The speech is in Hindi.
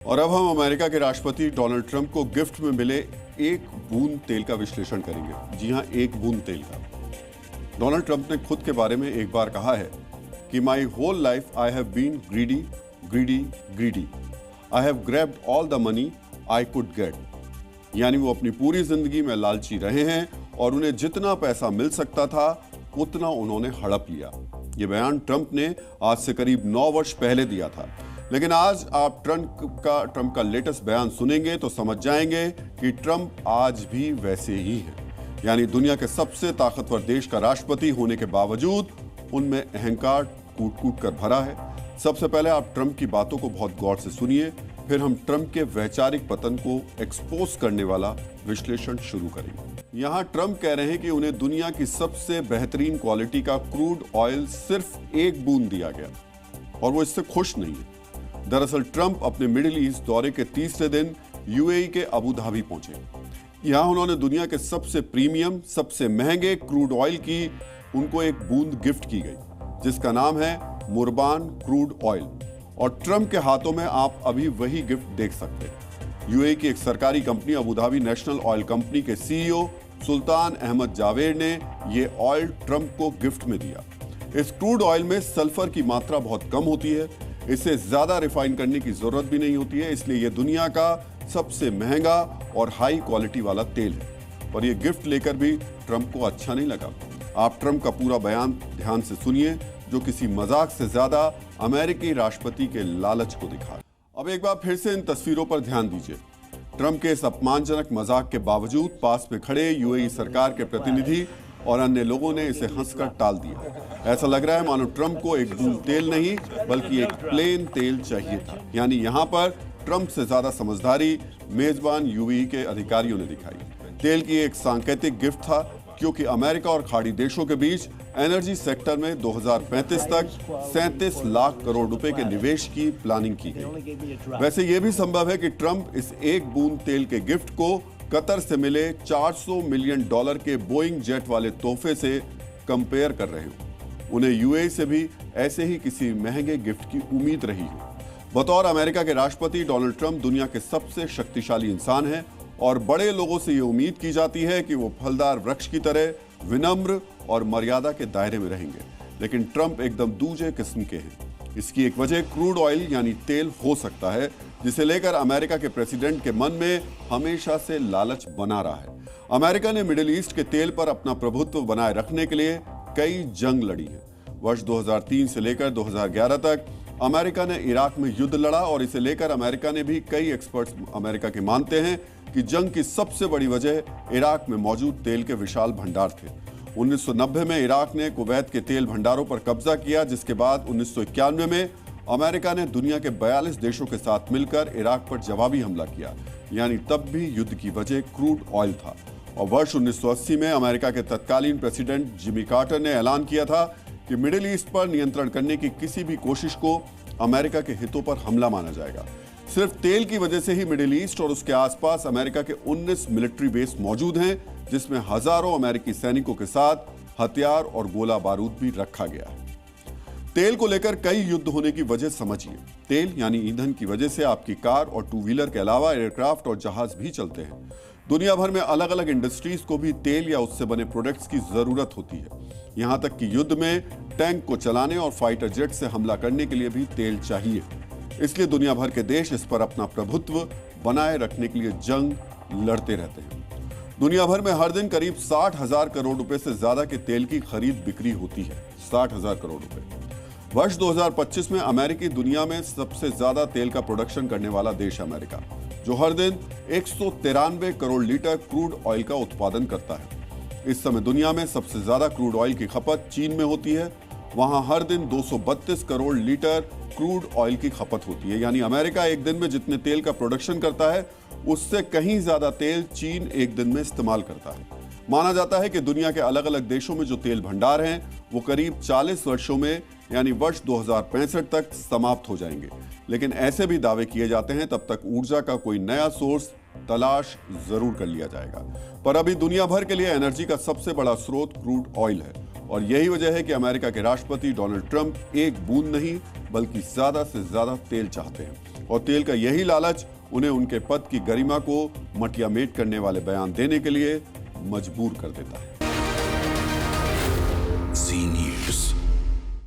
और अब हम अमेरिका के राष्ट्रपति डोनाल्ड ट्रंप को गिफ्ट में मिले एक बूंद तेल का विश्लेषण करेंगे। जी हां, एक बूंद तेल का। डोनाल्ड ट्रंप ने खुद के बारे में एक बार कहा है कि my whole life I have been greedy greedy greedy, I have grabbed all the money I could get. यानी वो अपनी पूरी जिंदगी में लालची रहे हैं और उन्हें जितना पैसा मिल सकता था उतना उन्होंने हड़प लिया। ये बयान ट्रंप ने आज से करीब 9 वर्ष पहले दिया था। लेकिन आज आप ट्रंप का लेटेस्ट बयान सुनेंगे तो समझ जाएंगे कि ट्रंप आज भी वैसे ही है। यानी दुनिया के सबसे ताकतवर देश का राष्ट्रपति होने के बावजूद उनमें अहंकार कूट कूट कर भरा है। सबसे पहले आप ट्रंप की बातों को बहुत गौर से सुनिए, फिर हम ट्रंप के वैचारिक पतन को एक्सपोज करने वाला विश्लेषण शुरू करेंगे। यहाँ ट्रंप कह रहे हैं कि उन्हें दुनिया की सबसे बेहतरीन क्वालिटी का क्रूड ऑयल सिर्फ एक बूंद दिया गया और वो इससे खुश नहीं है। दरअसल ट्रंप अपने मिडिल ईस्ट दौरे के तीसरे दिन यूएई के अबू धाबी पहुंचे। यहां उन्होंने दुनिया के सबसे प्रीमियम, सबसे महंगे क्रूड ऑयल की उनको एक बूंद गिफ्ट की गई, जिसका नाम है मुर्बान क्रूड ऑयल। और ट्रंप के हाथों में आप अभी वही गिफ्ट देख सकते हैं। यूएई की एक सरकारी company Abu Dhabi national oil company के सीईओ सुल्तान अहमद जावेद ने यह ऑयल ट्रंप को गिफ्ट में दिया। इस क्रूड ऑयल में सल्फर की मात्रा बहुत कम होती है, इसे ज्यादा रिफाइन करने की जरूरत भी नहीं होती है, इसलिए यह दुनिया का सबसे महंगा और हाई क्वालिटी वाला तेल है। और यह गिफ्ट लेकर भी ट्रंप को अच्छा नहीं लगा। आप ट्रंप का पूरा बयान ध्यान से सुनिए, जो किसी मजाक से ज्यादा अमेरिकी राष्ट्रपति के लालच को दिखा। अब एक बार फिर से इन तस्वीरों पर ध्यान दीजिए। ट्रंप के इस अपमानजनक मजाक के बावजूद पास में खड़े यूएई सरकार के प्रतिनिधि और अन्य लोगों ने इसे हंसकर टाल दिया। ऐसा लग रहा है मानो ट्रंप को एक बूंद तेल नहीं बल्कि एक प्लेन तेल चाहिए था। यानी यहाँ पर ट्रंप से ज्यादा समझदारी मेजबान यूएई के अधिकारियों ने दिखाई। तेल की एक सांकेतिक गिफ्ट था, क्योंकि अमेरिका और खाड़ी देशों के बीच एनर्जी सेक्टर में 2035 तक 37 लाख करोड़ रुपए के निवेश की प्लानिंग की गई। वैसे यह भी संभव है कि ट्रंप इस एक बूंद तेल के गिफ्ट को कतर से मिले $400 मिलियन के बोइंग जेट वाले तोहफे से कंपेयर कर रहे हो। उन्हें यूएई से भी ऐसे ही किसी महंगे गिफ्ट की उम्मीद रही हो। बतौर अमेरिका के राष्ट्रपति डोनाल्ड ट्रंप दुनिया के सबसे शक्तिशाली इंसान हैं और बड़े लोगों से ये उम्मीद की जाती है कि वो फलदार वृक्ष की तरह विनम्र और मर्यादा के दायरे में रहेंगे। लेकिन ट्रंप एकदम दूसरे किस्म के हैं। इसकी एक वजह क्रूड ऑयल यानी तेल हो सकता है, जिसे लेकर अमेरिका के प्रेसिडेंट के मन में हमेशा से लालच बना रहा है। अमेरिका ने मिडिल ईस्ट के तेल पर अपना प्रभुत्व बनाए रखने के लिए कई जंग लड़ी है। वर्ष 2003 से लेकर 2011 तक अमेरिका ने इराक में युद्ध लड़ा और इसे लेकर अमेरिका ने भी कई एक्सपर्ट्स अमेरिका के मानते हैं कि जंग की सबसे बड़ी वजह इराक में मौजूद तेल के विशाल भंडार थे। 1990 में इराक ने कुवैत के तेल भंडारों पर कब्जा किया, जिसके बाद 1991 में अमेरिका ने दुनिया के 42 देशों के साथ मिलकर इराक पर जवाबी हमला किया। यानी तब भी युद्ध की वजह क्रूड ऑयल था। और वर्ष 1980 में अमेरिका के तत्कालीन प्रेसिडेंट जिमी कार्टर ने ऐलान किया था कि मिडिल ईस्ट पर नियंत्रण करने की किसी भी कोशिश को अमेरिका के हितों पर हमला माना जाएगा। सिर्फ तेल की वजह से ही मिडिल ईस्ट और उसके आसपास अमेरिका के 19 मिलिट्री बेस मौजूद हैं, जिसमें हजारों अमेरिकी सैनिकों के साथ हथियार और गोला बारूद भी रखा गया है। तेल को लेकर कई युद्ध होने की वजह समझिए। तेल यानी ईंधन की वजह से आपकी कार और 2 व्हीलर के अलावा एयरक्राफ्ट और जहाज भी चलते हैं। दुनिया भर में अलग अलग इंडस्ट्रीज को भी तेल या उससे बने प्रोडक्ट्स की जरूरत होती है। यहां तक कि युद्ध में टैंक को चलाने और फाइटर जेट से हमला करने के लिए भी तेल चाहिए। इसलिए दुनिया भर के देश इस पर अपना प्रभुत्व बनाए रखने के लिए जंग लड़ते रहते हैं। दुनिया भर में हर दिन करीब 60,000 करोड़ रुपए से ज्यादा के तेल की खरीद बिक्री होती है। 60,000 करोड़ रुपए। वर्ष 2025 में अमेरिकी दुनिया में सबसे ज्यादा तेल का प्रोडक्शन करने वाला देश अमेरिका, जो हर दिन 193 करोड़ लीटर क्रूड ऑयल का उत्पादन करता है। इस समय दुनिया में सबसे ज्यादा क्रूड ऑयल की खपत चीन में होती है। वहां हर दिन 232 करोड़ लीटर क्रूड ऑयल की खपत होती है। यानी अमेरिका एक दिन में जितने तेल का प्रोडक्शन करता है, उससे कहीं ज्यादा तेल चीन एक दिन में इस्तेमाल करता है। माना जाता है कि दुनिया के अलग अलग देशों में जो तेल भंडार हैं, वो करीब 40 वर्षों में यानी वर्ष 2065 तक समाप्त हो जाएंगे। लेकिन ऐसे भी दावे किए जाते हैं तब तक ऊर्जा का कोई नया सोर्स तलाश जरूर कर लिया जाएगा। पर अभी दुनिया भर के लिए एनर्जी का सबसे बड़ा स्रोत क्रूड ऑयल है और यही वजह है कि अमेरिका के राष्ट्रपति डोनाल्ड ट्रंप एक बूंद नहीं बल्कि ज्यादा से ज्यादा तेल चाहते हैं। और तेल का यही लालच उन्हें उनके पद की गरिमा को मटियामेट करने वाले बयान देने के लिए मजबूर कर देता है।